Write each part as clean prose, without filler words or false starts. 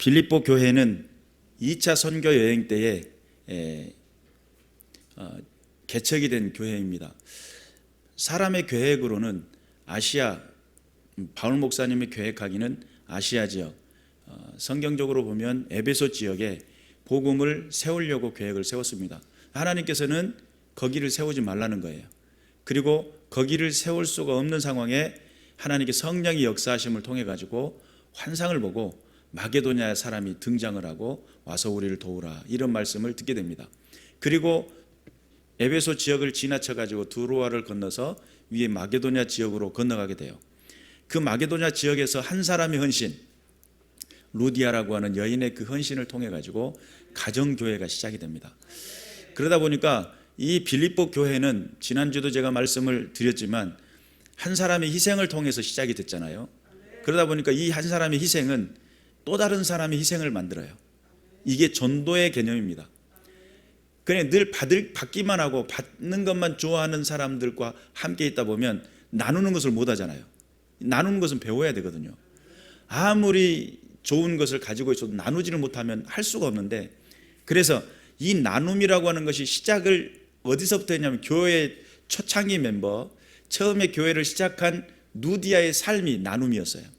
빌립보 교회는 2차 선교 여행 때에 개척이 된 교회입니다. 사람의 계획으로는 아시아, 바울 목사님이 계획하기는 아시아 지역, 성경적으로 보면 에베소 지역에 복음을 세우려고 계획을 세웠습니다. 하나님께서는 거기를 세우지 말라는 거예요. 그리고 거기를 세울 수가 없는 상황에 하나님께 성령이 역사하심을 통해 가지고 환상을 보고 마게도냐 사람이 등장을 하고 와서 우리를 도우라, 이런 말씀을 듣게 됩니다. 그리고 에베소 지역을 지나쳐 가지고 두로아를 건너서 위에 마게도냐 지역으로 건너가게 돼요. 그 마게도냐 지역에서 한 사람의 헌신, 루디아라고 하는 여인의 그 헌신을 통해 가지고 가정교회가 시작이 됩니다. 그러다 보니까 이 빌립보 교회는 지난주도 제가 말씀을 드렸지만 한 사람의 희생을 통해서 시작이 됐잖아요. 그러다 보니까 이 한 사람의 희생은 또 다른 사람의 희생을 만들어요. 이게 전도의 개념입니다. 그냥 늘 받기만 하고 받는 것만 좋아하는 사람들과 함께 있다 보면 나누는 것을 못 하잖아요. 나누는 것은 배워야 되거든요. 아무리 좋은 것을 가지고 있어도 나누지를 못하면 할 수가 없는데, 그래서 이 나눔이라고 하는 것이 시작을 어디서부터 했냐면 교회 초창기 멤버, 처음에 교회를 시작한 누디아의 삶이 나눔이었어요.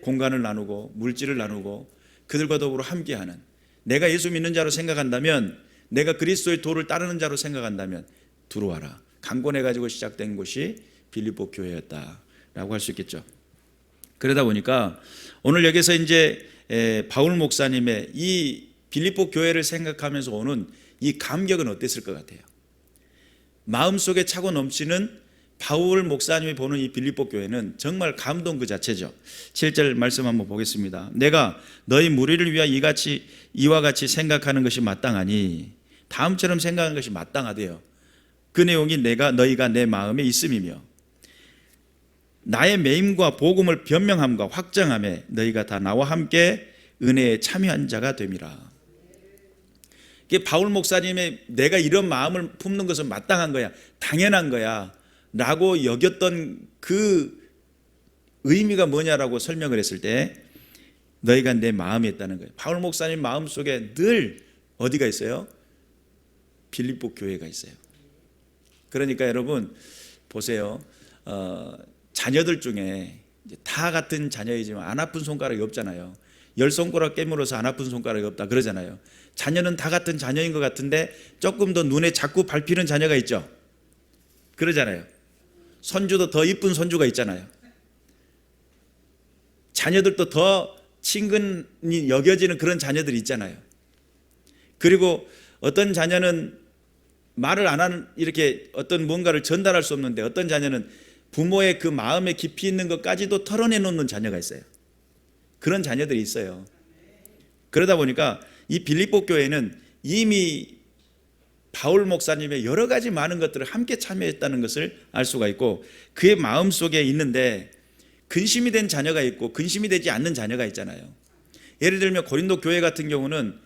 공간을 나누고 물질을 나누고 그들과 더불어 함께하는, 내가 예수 믿는 자로 생각한다면, 내가 그리스도의 도를 따르는 자로 생각한다면 들어와라, 강권해가지고 시작된 곳이 빌립보 교회였다라고 할 수 있겠죠. 그러다 보니까 오늘 여기서 이제 바울 목사님의 이 빌립보 교회를 생각하면서 오는 이 감격은 어땠을 것 같아요? 마음속에 차고 넘치는 바울 목사님이 보는 이 빌립보 교회는 정말 감동 그 자체죠. 7절 말씀 한번 보겠습니다. 내가 너희 무리를 위하여 이와 같이 생각하는 것이 마땅하니, 다음처럼 생각하는 것이 마땅하대요. 그 내용이 너희가 내 마음에 있음이며 나의 매임과 복음을 변명함과 확정함에 너희가 다 나와 함께 은혜에 참여한 자가 됨이라. 이게 바울 목사님의 내가 이런 마음을 품는 것은 마땅한 거야, 당연한 거야 라고 여겼던 그 의미가 뭐냐라고 설명을 했을 때 너희가 내 마음에 있다는 거예요. 바울 목사님 마음속에 늘 어디가 있어요? 빌립보 교회가 있어요. 그러니까 여러분 보세요. 자녀들 중에 다 같은 자녀이지만 안 아픈 손가락이 없잖아요. 10손가락 깨물어서 안 아픈 손가락이 없다 그러잖아요. 자녀는 다 같은 자녀인 것 같은데 조금 더 눈에 자꾸 밟히는 자녀가 있죠. 그러잖아요. 손주도 더 이쁜 손주가 있잖아요. 자녀들도 더 친근히 여겨지는 그런 자녀들이 있잖아요. 그리고 어떤 자녀는 말을 안 하는, 이렇게 어떤 뭔가를 전달할 수 없는데 어떤 자녀는 부모의 그 마음에 깊이 있는 것까지도 털어내놓는 자녀가 있어요. 그런 자녀들이 있어요. 그러다 보니까 이 빌립보 교회는 이미 바울 목사님의 여러 가지 많은 것들을 함께 참여했다는 것을 알 수가 있고, 그의 마음속에 있는데 근심이 된 자녀가 있고 근심이 되지 않는 자녀가 있잖아요. 예를 들면 고린도 교회 같은 경우는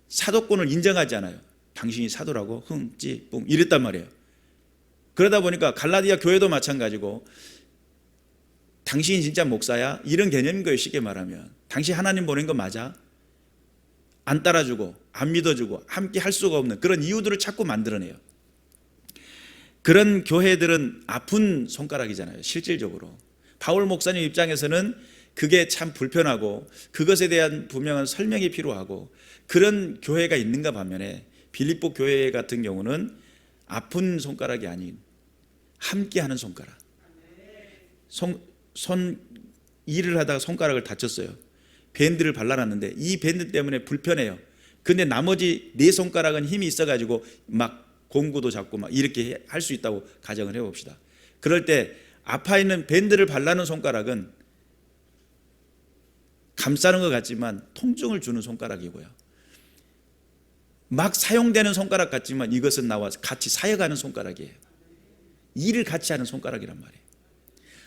사도권을 인정하지 않아요. 당신이 사도라고 흥찌뿡 이랬단 말이에요. 그러다 보니까 갈라디아 교회도 마찬가지고 당신이 진짜 목사야? 이런 개념인 거예요. 쉽게 말하면 당신 하나님 보낸 거 맞아? 안 따라주고 안 믿어주고 함께 할 수가 없는 그런 이유들을 자꾸 만들어내요. 그런 교회들은 아픈 손가락이잖아요. 실질적으로 바울 목사님 입장에서는 그게 참 불편하고 그것에 대한 분명한 설명이 필요하고 그런 교회가 있는가 반면에 빌립보 교회 같은 경우는 아픈 손가락이 아닌 함께하는 손가락. 일을 하다가 손가락을 다쳤어요. 밴드를 발라놨는데 이 밴드 때문에 불편해요. 근데 나머지 네 손가락은 힘이 있어가지고 막 공구도 잡고 막 이렇게 할 수 있다고 가정을 해봅시다. 그럴 때 아파 있는 밴드를 발라놓은 손가락은 감싸는 것 같지만 통증을 주는 손가락이고요. 막 사용되는 손가락 같지만 이것은 나와 같이 사역하는 손가락이에요. 일을 같이 하는 손가락이란 말이에요.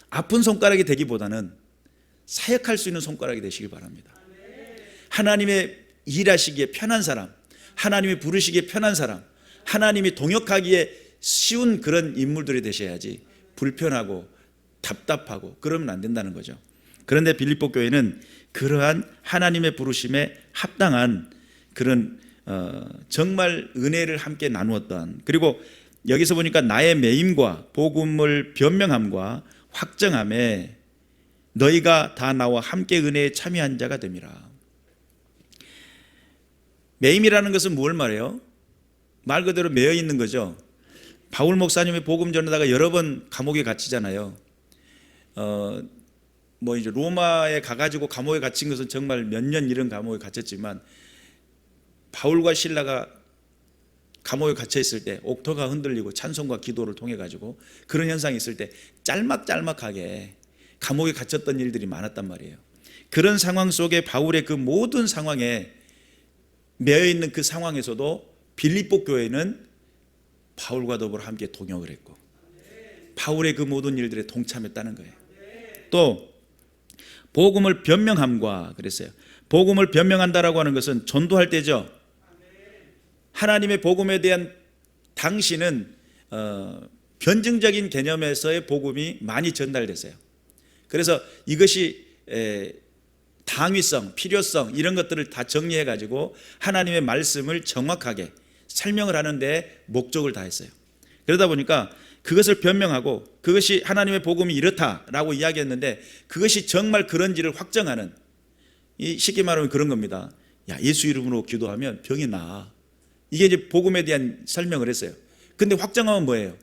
아픈 손가락이 되기보다는 사역할 수 있는 손가락이 되시길 바랍니다. 하나님의 일하시기에 편한 사람, 하나님이 부르시기에 편한 사람, 하나님이 동역하기에 쉬운 그런 인물들이 되셔야지 불편하고 답답하고 그러면 안 된다는 거죠. 그런데 빌립보 교회는 그러한 하나님의 부르심에 합당한 그런 정말 은혜를 함께 나누었던, 그리고 여기서 보니까 나의 매임과 복음을 변명함과 확정함에 너희가 다 나와 함께 은혜에 참여한 자가 됨이라. 매임이라는 것은 뭘 말해요? 말 그대로 매여 있는 거죠. 바울 목사님의 복음 전하다가 여러 번 감옥에 갇히잖아요. 이제 로마에 가가지고 감옥에 갇힌 것은 정말 몇 년 이런 감옥에 갇혔지만, 바울과 실라가 감옥에 갇혀 있을 때 옥토가 흔들리고 찬송과 기도를 통해 가지고 그런 현상이 있을 때 짤막짤막하게 감옥에 갇혔던 일들이 많았단 말이에요. 그런 상황 속에 바울의 그 모든 상황에 매여 있는 그 상황에서도 빌립보 교회는 바울과 더불어 함께 동역을 했고 바울의 그 모든 일들에 동참했다는 거예요. 또 복음을 변명함과 그랬어요. 복음을 변명한다라고 하는 것은 전도할 때죠. 하나님의 복음에 대한 당시는 변증적인 개념에서의 복음이 많이 전달됐어요. 그래서 이것이 당위성, 필요성 이런 것들을 다 정리해 가지고 하나님의 말씀을 정확하게 설명을 하는데 목적을 다했어요. 그러다 보니까 그것을 변명하고 그것이 하나님의 복음이 이렇다라고 이야기했는데 그것이 정말 그런지를 확정하는, 쉽게 말하면 그런 겁니다. 야, 예수 이름으로 기도하면 병이 나. 이게 이제 복음에 대한 설명을 했어요. 근데 확정하면 뭐예요?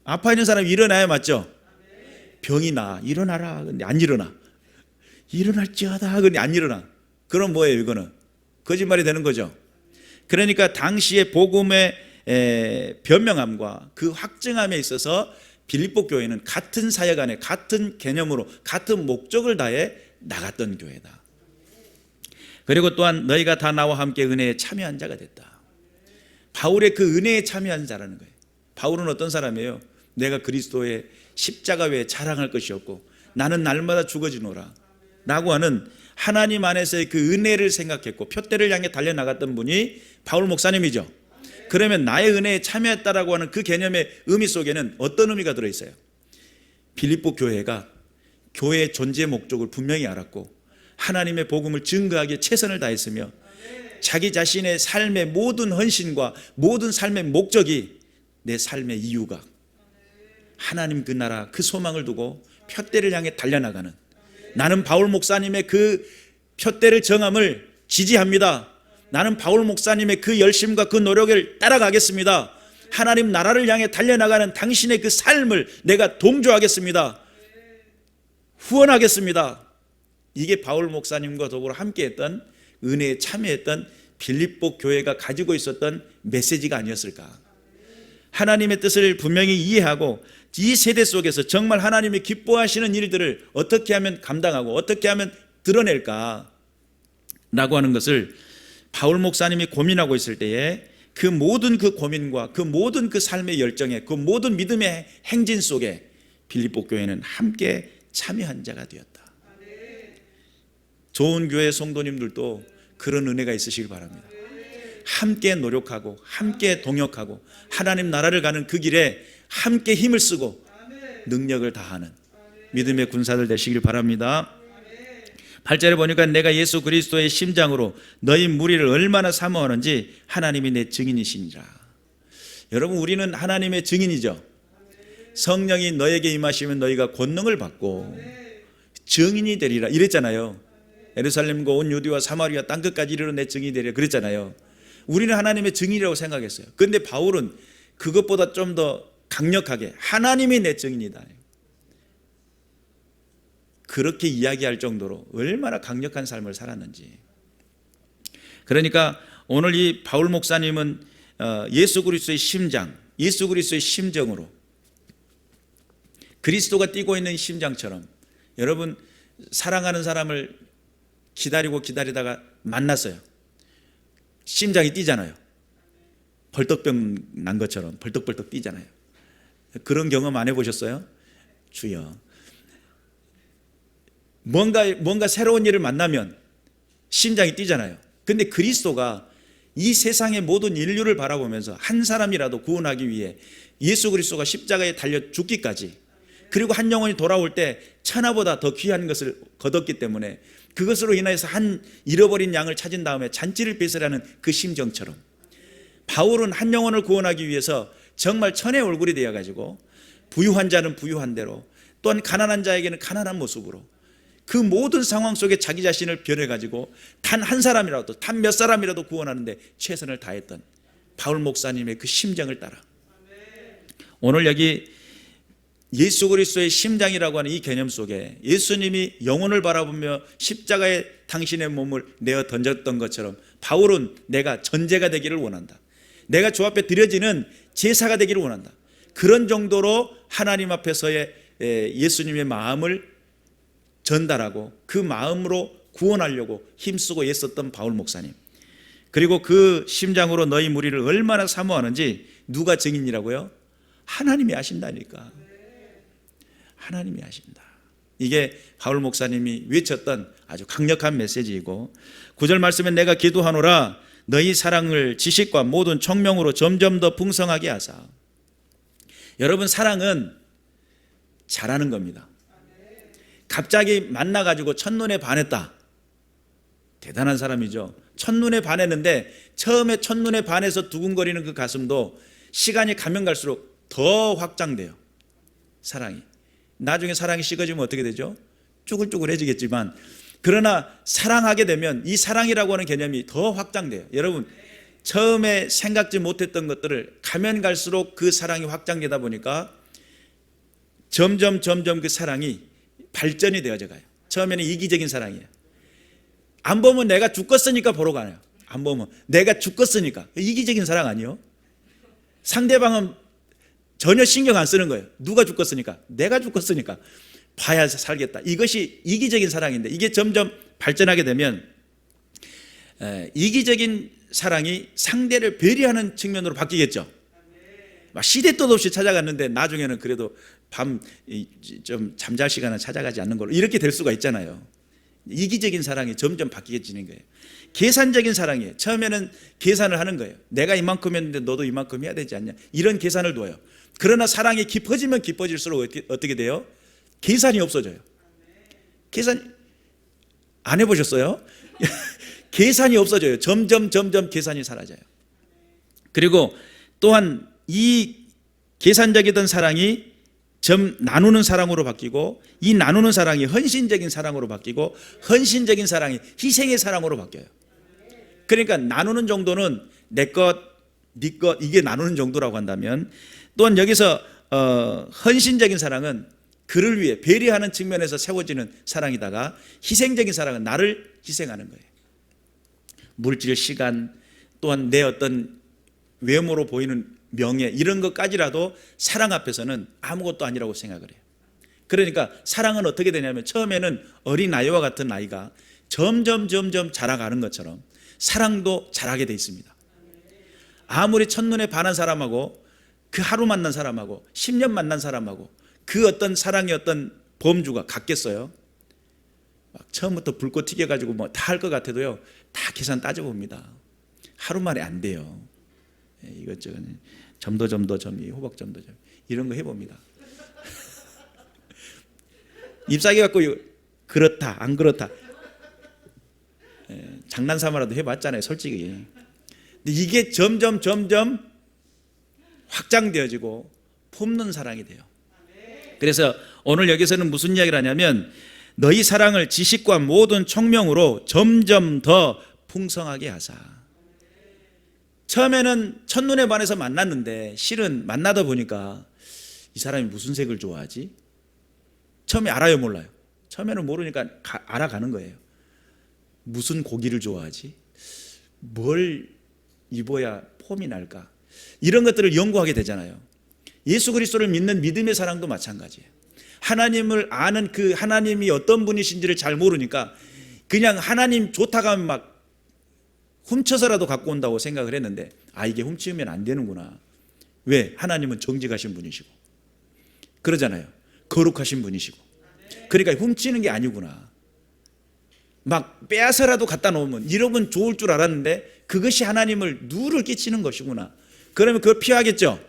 아파 있는 사람이 일어나야 맞죠? 병이 나. 일어나라. 근데 안 일어나. 일어날지어다. 근데 안 일어나. 그럼 뭐예요? 이거는 거짓말이 되는 거죠. 그러니까 당시의 복음의 변명함과 그 확증함에 있어서 빌립보 교회는 같은 사역 안에 같은 개념으로 같은 목적을 다해 나갔던 교회다. 그리고 또한 너희가 다 나와 함께 은혜에 참여한 자가 됐다. 바울의 그 은혜에 참여한 자라는 거예요. 바울은 어떤 사람이에요? 내가 그리스도의 십자가 외에 자랑할 것이 없고 나는 날마다 죽어지노라 라고 하는 하나님 안에서의 그 은혜를 생각했고 표대를 향해 달려나갔던 분이 바울 목사님이죠. 그러면 나의 은혜에 참여했다라고 하는 그 개념의 의미 속에는 어떤 의미가 들어있어요? 빌립보 교회가 교회의 존재 목적을 분명히 알았고 하나님의 복음을 증거하기에 최선을 다했으며 자기 자신의 삶의 모든 헌신과 모든 삶의 목적이 내 삶의 이유가 하나님 그 나라 그 소망을 두고 표대를 향해 달려나가는, 나는 바울 목사님의 그 표대를 정함을 지지합니다. 나는 바울 목사님의 그 열심과 그 노력을 따라가겠습니다. 하나님 나라를 향해 달려나가는 당신의 그 삶을 내가 동조하겠습니다. 후원하겠습니다. 이게 바울 목사님과 더불어 함께했던 은혜에 참여했던 빌립보 교회가 가지고 있었던 메시지가 아니었을까. 하나님의 뜻을 분명히 이해하고 이 세대 속에서 정말 하나님이 기뻐하시는 일들을 어떻게 하면 감당하고 어떻게 하면 드러낼까 라고 하는 것을 바울 목사님이 고민하고 있을 때에 그 모든 그 고민과 그 모든 그 삶의 열정에 그 모든 믿음의 행진 속에 빌립보 교회는 함께 참여한 자가 되었다. 좋은 교회 성도님들도 그런 은혜가 있으시길 바랍니다. 함께 노력하고 함께 동역하고 하나님 나라를 가는 그 길에 함께 힘을 쓰고 능력을 다하는 믿음의 군사들 되시길 바랍니다. 8절에 보니까 내가 예수 그리스도의 심장으로 너희 무리를 얼마나 사모하는지 하나님이 내 증인이시니라. 여러분, 우리는 하나님의 증인이죠. 성령이 너에게 임하시면 너희가 권능을 받고 증인이 되리라 이랬잖아요. 예루살렘과 온 유대와 사마리아 땅끝까지 이르러 내 증인이 되리라 그랬잖아요. 우리는 하나님의 증인이라고 생각했어요. 그런데 바울은 그것보다 좀 더 강력하게 하나님이 내 증인이다. 그렇게 이야기할 정도로 얼마나 강력한 삶을 살았는지. 그러니까 오늘 이 바울 목사님은 예수 그리스도의 심장, 예수 그리스도의 심정으로 그리스도가 뛰고 있는 심장처럼, 여러분 사랑하는 사람을 기다리고 기다리다가 만났어요. 심장이 뛰잖아요. 벌떡병 난 것처럼 벌떡벌떡 뛰잖아요. 그런 경험 안 해보셨어요? 주여. 뭔가 새로운 일을 만나면 심장이 뛰잖아요. 근데 그리스도가 이 세상의 모든 인류를 바라보면서 한 사람이라도 구원하기 위해 예수 그리스도가 십자가에 달려 죽기까지 그리고 한 영혼이 돌아올 때 천하보다 더 귀한 것을 거뒀기 때문에 그것으로 인해서 한 잃어버린 양을 찾은 다음에 잔치를 베으라는 그 심정처럼 바울은 한 영혼을 구원하기 위해서 정말 천의 얼굴이 되어가지고 부유한 자는 부유한 대로 또한 가난한 자에게는 가난한 모습으로 그 모든 상황 속에 자기 자신을 변해가지고 단 한 사람이라도 단 몇 사람이라도 구원하는데 최선을 다했던 바울 목사님의 그 심정을 따라 오늘 여기 예수 그리스도의 심장이라고 하는 이 개념 속에 예수님이 영혼을 바라보며 십자가에 당신의 몸을 내어 던졌던 것처럼 바울은 내가 전제가 되기를 원한다. 내가 주 앞에 드려지는 제사가 되기를 원한다. 그런 정도로 하나님 앞에서의 예수님의 마음을 전달하고 그 마음으로 구원하려고 힘쓰고 애썼던 바울 목사님, 그리고 그 심장으로 너희 무리를 얼마나 사모하는지 누가 증인이라고요? 하나님이 아신다니까. 하나님이 아신다. 이게 바울 목사님이 외쳤던 아주 강력한 메시지이고 9절 말씀에 내가 기도하노라 너희 사랑을 지식과 모든 청명으로 점점 더 풍성하게 하사. 여러분, 사랑은 잘하는 겁니다. 갑자기 만나가지고 첫눈에 반했다. 대단한 사람이죠. 첫눈에 반했는데 처음에 첫눈에 반해서 두근거리는 그 가슴도 시간이 가면 갈수록 더 확장돼요. 사랑이. 나중에 사랑이 식어지면 어떻게 되죠? 쭈글쭈글해지겠지만 그러나 사랑하게 되면 이 사랑이라고 하는 개념이 더 확장돼요. 여러분, 처음에 생각지 못했던 것들을 가면 갈수록 그 사랑이 확장되다 보니까 점점 그 사랑이 발전이 되어져 가요. 처음에는 이기적인 사랑이에요. 안 보면 내가 죽겠으니까 보러 가요. 안 보면 내가 죽겠으니까. 이기적인 사랑 아니요? 상대방은 전혀 신경 안 쓰는 거예요. 누가 죽겠으니까? 내가 죽겠으니까 봐야 살겠다. 이것이 이기적인 사랑인데 이게 점점 발전하게 되면 이기적인 사랑이 상대를 배려하는 측면으로 바뀌겠죠. 막 시대 뜻 없이 찾아갔는데 나중에는 그래도 밤 좀 잠잘 시간은 찾아가지 않는 걸로 이렇게 될 수가 있잖아요. 이기적인 사랑이 점점 바뀌어지는 거예요. 계산적인 사랑이에요. 처음에는 계산을 하는 거예요. 내가 이만큼 했는데 너도 이만큼 해야 되지 않냐, 이런 계산을 둬요. 그러나 사랑이 깊어지면 깊어질수록 어떻게 돼요? 계산이 없어져요. 계산 안 해보셨어요? 계산이 없어져요. 점점 계산이 사라져요. 그리고 또한 이 계산적이던 사랑이 나누는 사랑으로 바뀌고 이 나누는 사랑이 헌신적인 사랑으로 바뀌고 헌신적인 사랑이 희생의 사랑으로 바뀌어요. 그러니까 나누는 정도는 내 것, 네 것, 이게 나누는 정도라고 한다면 또한 여기서 헌신적인 사랑은 그를 위해 배려하는 측면에서 세워지는 사랑이다가 희생적인 사랑은 나를 희생하는 거예요. 물질, 시간, 또한 내 어떤 외모로 보이는 명예, 이런 것까지라도 사랑 앞에서는 아무것도 아니라고 생각을 해요. 그러니까 사랑은 어떻게 되냐면 처음에는 어린아이와 같은 아이가 점점 자라가는 것처럼 사랑도 자라게 돼 있습니다. 아무리 첫눈에 반한 사람하고 그 하루 만난 사람하고 10년 만난 사람하고 그 어떤 사랑의 어떤 범주가 같겠어요? 막 처음부터 불꽃 튀겨가지고 뭐 다 할 것 같아도요, 다 계산 따져봅니다. 하루 만에 안 돼요. 이것저것 점이 호박점도 이런 거 해봅니다. 잎사귀 갖고 그렇다 안 그렇다 장난삼아라도 해봤잖아요, 솔직히. 근데 이게 점점 확장되어지고 품는 사랑이 돼요. 그래서 오늘 여기서는 무슨 이야기를 하냐면 너희 사랑을 지식과 모든 총명으로 점점 더 풍성하게 하사. 처음에는 첫눈에 반해서 만났는데 실은 만나다 보니까 이 사람이 무슨 색을 좋아하지? 처음에 알아요, 몰라요? 처음에는 모르니까 알아가는 거예요. 무슨 고기를 좋아하지? 뭘 입어야 폼이 날까? 이런 것들을 연구하게 되잖아요. 예수 그리스도를 믿는 믿음의 사랑도 마찬가지예요. 하나님을 아는 그 하나님이 어떤 분이신지를 잘 모르니까 그냥 하나님 좋다고 하면 막 훔쳐서라도 갖고 온다고 생각을 했는데 이게 훔치면 안 되는구나. 왜? 하나님은 정직하신 분이시고 그러잖아요. 거룩하신 분이시고 그러니까 훔치는 게 아니구나. 막 빼앗아라도 갖다 놓으면 이러면 좋을 줄 알았는데 그것이 하나님을 누를 끼치는 것이구나. 그러면 그걸 피하겠죠.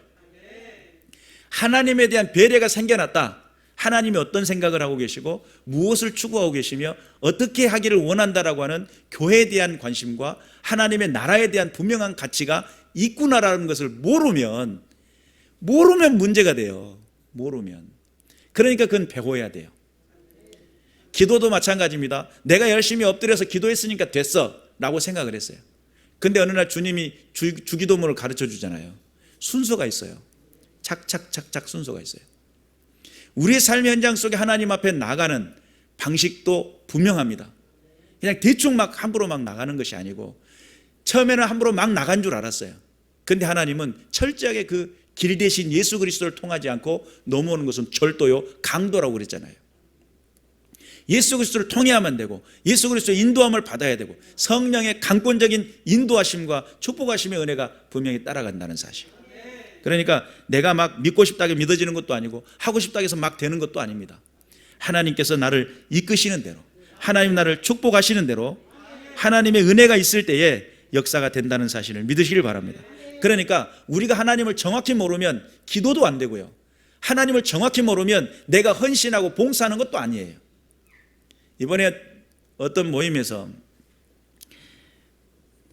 하나님에 대한 배려가 생겨났다. 하나님이 어떤 생각을 하고 계시고 무엇을 추구하고 계시며 어떻게 하기를 원한다라고 하는 교회에 대한 관심과 하나님의 나라에 대한 분명한 가치가 있구나라는 것을 모르면 문제가 돼요. 모르면. 그러니까 그건 배워야 돼요. 기도도 마찬가지입니다. 내가 열심히 엎드려서 기도했으니까 됐어 라고 생각을 했어요. 근데 어느 날 주님이 주기도문을 가르쳐 주잖아요. 순서가 있어요. 착착착착 순서가 있어요. 우리의 삶의 현장 속에 하나님 앞에 나가는 방식도 분명합니다. 그냥 대충 막 함부로 막 나가는 것이 아니고, 처음에는 함부로 막 나간 줄 알았어요. 근데 하나님은 철저하게 그 길 대신 예수 그리스도를 통하지 않고 넘어오는 것은 절도요, 강도라고 그랬잖아요. 예수 그리스도를 통해야만 되고 예수 그리스도의 인도함을 받아야 되고 성령의 강권적인 인도하심과 축복하심의 은혜가 분명히 따라간다는 사실. 그러니까 내가 막 믿고 싶다고 믿어지는 것도 아니고 하고 싶다고 해서 막 되는 것도 아닙니다. 하나님께서 나를 이끄시는 대로, 하나님 나를 축복하시는 대로 하나님의 은혜가 있을 때에 역사가 된다는 사실을 믿으시길 바랍니다. 그러니까 우리가 하나님을 정확히 모르면 기도도 안 되고요, 하나님을 정확히 모르면 내가 헌신하고 봉사하는 것도 아니에요. 이번에 어떤 모임에서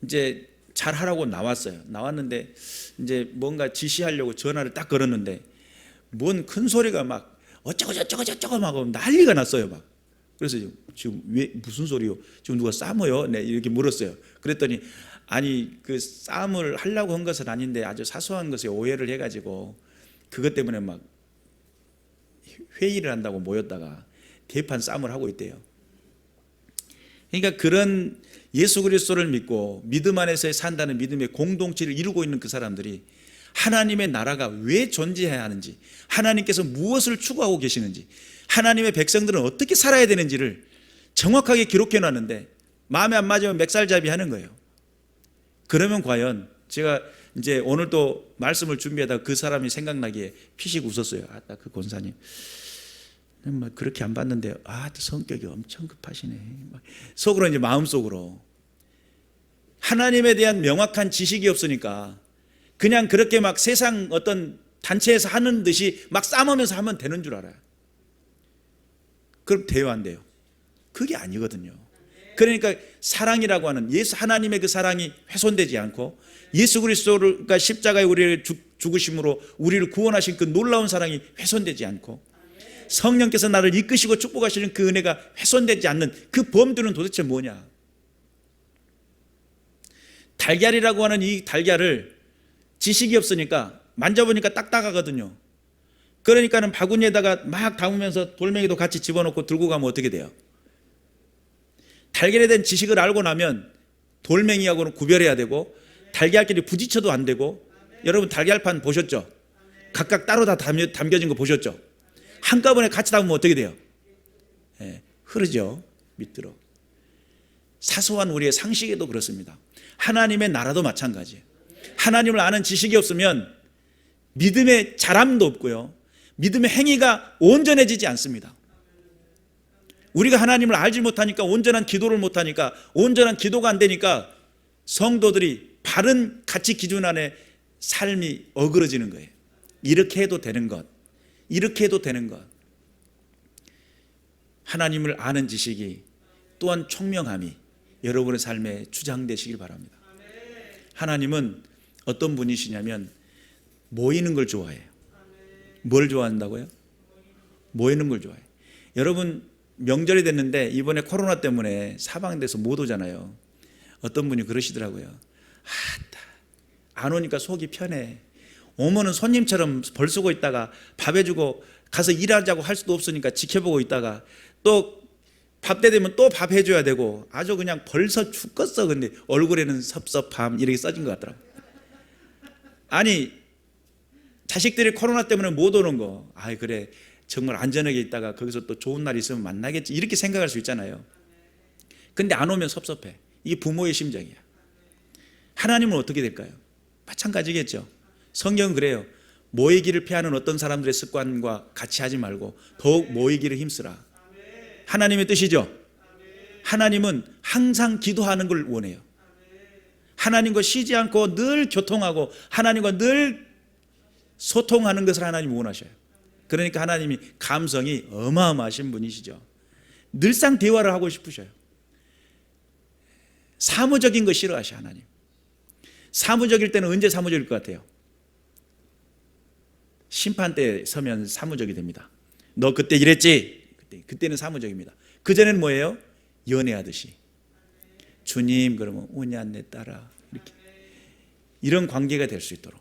이제 잘하라고 나왔는데 이제 뭔가 지시하려고 전화를 딱 걸었는데 뭔 큰 소리가 막 어쩌고 막 난리가 났어요. 막. 그래서 지금 왜 무슨 소리요? 지금 누가 싸워요? 네, 이렇게 물었어요. 그랬더니 아니 그 싸움을 하려고 한 것은 아닌데 아주 사소한 것에 오해를 해가지고 그것 때문에 막 회의를 한다고 모였다가 대판 싸움을 하고 있대요. 그러니까 그런 예수 그리스도를 믿고 믿음 안에서 산다는 믿음의 공동체를 이루고 있는 그 사람들이 하나님의 나라가 왜 존재해야 하는지, 하나님께서 무엇을 추구하고 계시는지, 하나님의 백성들은 어떻게 살아야 되는지를 정확하게 기록해 놨는데 마음에 안 맞으면 맥살잡이 하는 거예요. 그러면 과연 제가 이제 오늘 또 말씀을 준비하다가 그 사람이 생각나기에 피식 웃었어요. 아따 그 권사님 막 그렇게 안 봤는데 성격이 엄청 급하시네. 속으로 이제 마음속으로 하나님에 대한 명확한 지식이 없으니까 그냥 그렇게 막 세상 어떤 단체에서 하는 듯이 막 싸우면서 하면 되는 줄 알아요. 그럼 돼요, 안 돼요? 그게 아니거든요. 그러니까 사랑이라고 하는 하나님의 그 사랑이 훼손되지 않고 예수 그리스도가 십자가에 우리를 죽으심으로 우리를 구원하신 그 놀라운 사랑이 훼손되지 않고 성령께서 나를 이끄시고 축복하시는 그 은혜가 훼손되지 않는 그 범주는 도대체 뭐냐? 달걀이라고 하는 이 달걀을 지식이 없으니까 만져보니까 딱딱하거든요. 그러니까는 바구니에다가 막 담으면서 돌멩이도 같이 집어넣고 들고 가면 어떻게 돼요? 달걀에 대한 지식을 알고 나면 돌멩이하고는 구별해야 되고 달걀끼리 부딪혀도 안 되고, 여러분 달걀판 보셨죠? 각각 따로 다 담겨진 거 보셨죠? 한꺼번에 같이 담으면 어떻게 돼요? 흐르죠, 밑으로. 사소한 우리의 상식에도 그렇습니다. 하나님의 나라도 마찬가지예요. 하나님을 아는 지식이 없으면 믿음의 자람도 없고요, 믿음의 행위가 온전해지지 않습니다. 우리가 하나님을 알지 못하니까 온전한 기도를 못하니까 온전한 기도가 안 되니까 성도들이 바른 가치 기준 안에 삶이 어그러지는 거예요. 이렇게 해도 되는 것, 이렇게 해도 되는 것. 하나님을 아는 지식이 또한 총명함이 여러분의 삶에 주장되시길 바랍니다. 하나님은 어떤 분이시냐면 모이는 걸 좋아해요. 뭘 좋아한다고요? 모이는 걸 좋아해요. 여러분 명절이 됐는데 이번에 코로나 때문에 사방돼서 못 오잖아요. 어떤 분이 그러시더라고요. 안 오니까 속이 편해. 오면은 손님처럼 벌 쓰고 있다가 밥 해주고 가서 일하자고 할 수도 없으니까 지켜보고 있다가 또 밥 때 되면 또 밥 해줘야 되고 아주 그냥 벌써 죽겠어. 근데 얼굴에는 섭섭함 이렇게 써진 것 같더라고요. 아니 자식들이 코로나 때문에 못 오는 거, 그래 정말 안전하게 있다가 거기서 또 좋은 날 있으면 만나겠지 이렇게 생각할 수 있잖아요. 근데 안 오면 섭섭해. 이게 부모의 심정이야. 하나님은 어떻게 될까요? 마찬가지겠죠. 성경은 그래요. 모이기를 피하는 어떤 사람들의 습관과 같이 하지 말고 더욱 모이기를 힘쓰라. 하나님의 뜻이죠. 하나님은 항상 기도하는 걸 원해요. 하나님과 쉬지 않고 늘 교통하고 하나님과 늘 소통하는 것을 하나님이 원하셔요. 그러니까 하나님이 감성이 어마어마하신 분이시죠. 늘상 대화를 하고 싶으셔요. 사무적인 거 싫어하셔 하나님. 사무적일 때는 언제 사무적일 것 같아요? 심판대에 서면 사무적이 됩니다. 너 그때 이랬지? 그때는 사무적입니다. 그전에는 뭐예요? 연애하듯이. 주님 그러면 오냐 내 딸아, 이렇게 이런 관계가 될 수 있도록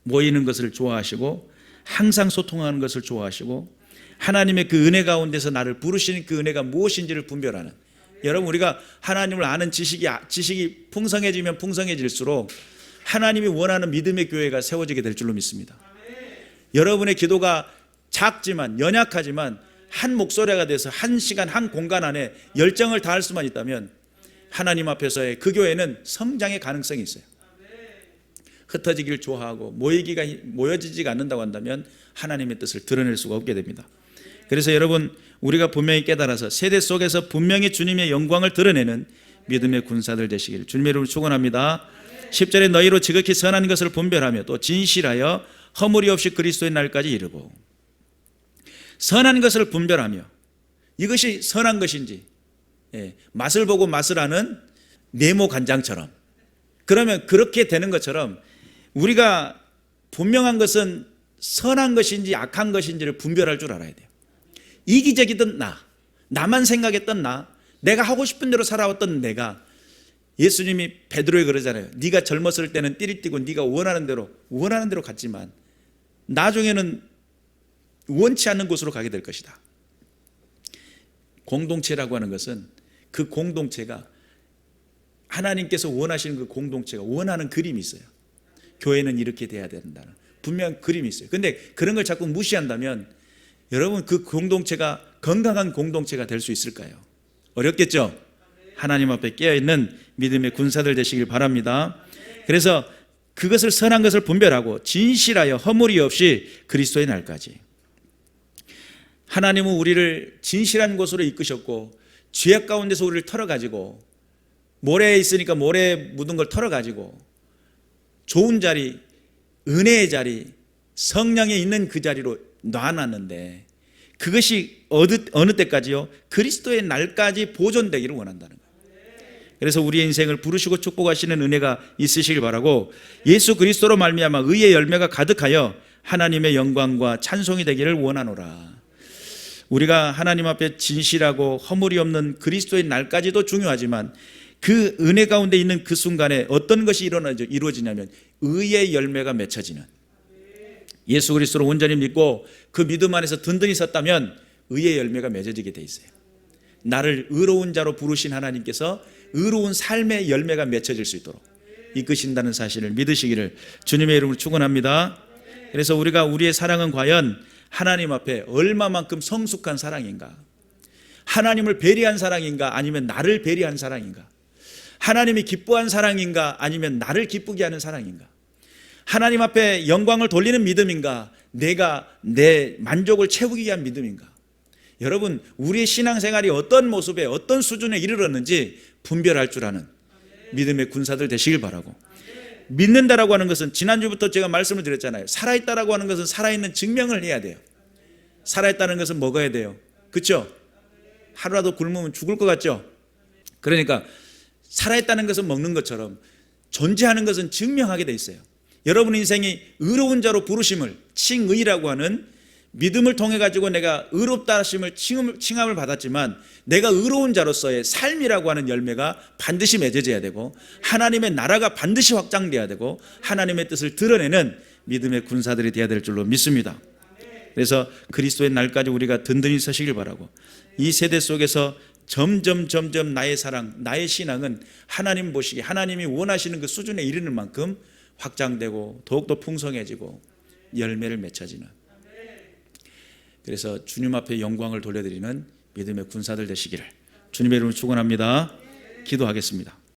모이는 것을 좋아하시고 항상 소통하는 것을 좋아하시고 하나님의 그 은혜 가운데서 나를 부르시는 그 은혜가 무엇인지를 분별하는, 여러분 우리가 하나님을 아는 지식이 풍성해지면 풍성해질수록 하나님이 원하는 믿음의 교회가 세워지게 될 줄로 믿습니다. 여러분의 기도가 작지만 연약하지만 한 목소리가 돼서 한 시간 한 공간 안에 열정을 다할 수만 있다면 하나님 앞에서의 그 교회는 성장의 가능성이 있어요. 흩어지기를 좋아하고 모여지지가 않는다고 한다면 하나님의 뜻을 드러낼 수가 없게 됩니다. 그래서 여러분 우리가 분명히 깨달아서 세대 속에서 분명히 주님의 영광을 드러내는 믿음의 군사들 되시길 주님의 이름으로 축원합니다. 10절에 너희로 지극히 선한 것을 분별하며 또 진실하여 허물이 없이 그리스도의 날까지 이르고, 선한 것을 분별하며, 이것이 선한 것인지 맛을 보고 맛을 아는 네모 간장처럼, 그러면 그렇게 되는 것처럼 우리가 분명한 것은 선한 것인지 악한 것인지를 분별할 줄 알아야 돼요. 이기적이던 나만 생각했던 내가 하고 싶은 대로 살아왔던 내가, 예수님이 베드로에 그러잖아요. 네가 젊었을 때는 띠리띠고 네가 원하는 대로 갔지만 나중에는 원치 않는 곳으로 가게 될 것이다. 공동체라고 하는 것은 그 공동체가 하나님께서 원하시는 그 공동체가 원하는 그림이 있어요. 교회는 이렇게 돼야 된다는 분명한 그림이 있어요. 근데 그런 걸 자꾸 무시한다면 여러분 그 공동체가 건강한 공동체가 될 수 있을까요? 어렵겠죠? 하나님 앞에 깨어있는 믿음의 군사들 되시길 바랍니다. 그래서 그것을 선한 것을 분별하고 진실하여 허물이 없이 그리스도의 날까지. 하나님은 우리를 진실한 곳으로 이끄셨고 죄악 가운데서 우리를 털어가지고 모래에 있으니까 모래에 묻은 걸 털어가지고 좋은 자리, 은혜의 자리, 성령에 있는 그 자리로 놔놨는데 그것이 어느 때까지요? 그리스도의 날까지 보존되기를 원한다는 거예요. 그래서 우리의 인생을 부르시고 축복하시는 은혜가 있으시길 바라고 예수 그리스도로 말미암아 의의 열매가 가득하여 하나님의 영광과 찬송이 되기를 원하노라. 우리가 하나님 앞에 진실하고 허물이 없는 그리스도의 날까지도 중요하지만 그 은혜 가운데 있는 그 순간에 어떤 것이 이루어지냐면 의의 열매가 맺혀지는, 예수 그리스도를 온전히 믿고 그 믿음 안에서 든든히 섰다면 의의 열매가 맺어지게 돼 있어요. 나를 의로운 자로 부르신 하나님께서 의로운 삶의 열매가 맺혀질 수 있도록 이끄신다는 사실을 믿으시기를 주님의 이름으로 축원합니다. 그래서 우리가 우리의 사랑은 과연 하나님 앞에 얼마만큼 성숙한 사랑인가? 하나님을 배려한 사랑인가? 아니면 나를 배려한 사랑인가? 하나님이 기뻐한 사랑인가? 아니면 나를 기쁘게 하는 사랑인가? 하나님 앞에 영광을 돌리는 믿음인가? 내가 내 만족을 채우기 위한 믿음인가? 여러분 우리의 신앙생활이 어떤 모습에 어떤 수준에 이르렀는지 분별할 줄 아는 믿음의 군사들 되시길 바라고, 믿는다라고 하는 것은 지난주부터 제가 말씀을 드렸잖아요. 살아있다라고 하는 것은 살아있는 증명을 해야 돼요. 살아있다는 것은 먹어야 돼요. 그렇죠? 하루라도 굶으면 죽을 것 같죠? 그러니까 살아있다는 것은 먹는 것처럼 존재하는 것은 증명하게 돼 있어요. 여러분 인생이 의로운 자로 부르심을, 칭의라고 하는 믿음을 통해 가지고 내가 의롭다 하심을 칭함을 받았지만 내가 의로운 자로서의 삶이라고 하는 열매가 반드시 맺어져야 되고 하나님의 나라가 반드시 확장돼야 되고 하나님의 뜻을 드러내는 믿음의 군사들이 되어야 될 줄로 믿습니다. 그래서 그리스도의 날까지 우리가 든든히 서시길 바라고, 이 세대 속에서 점점 나의 사랑, 나의 신앙은 하나님 보시기에 하나님이 원하시는 그 수준에 이르는 만큼 확장되고 더욱더 풍성해지고 열매를 맺혀지는, 그래서 주님 앞에 영광을 돌려드리는 믿음의 군사들 되시기를 주님의 이름으로 축원합니다. 기도하겠습니다.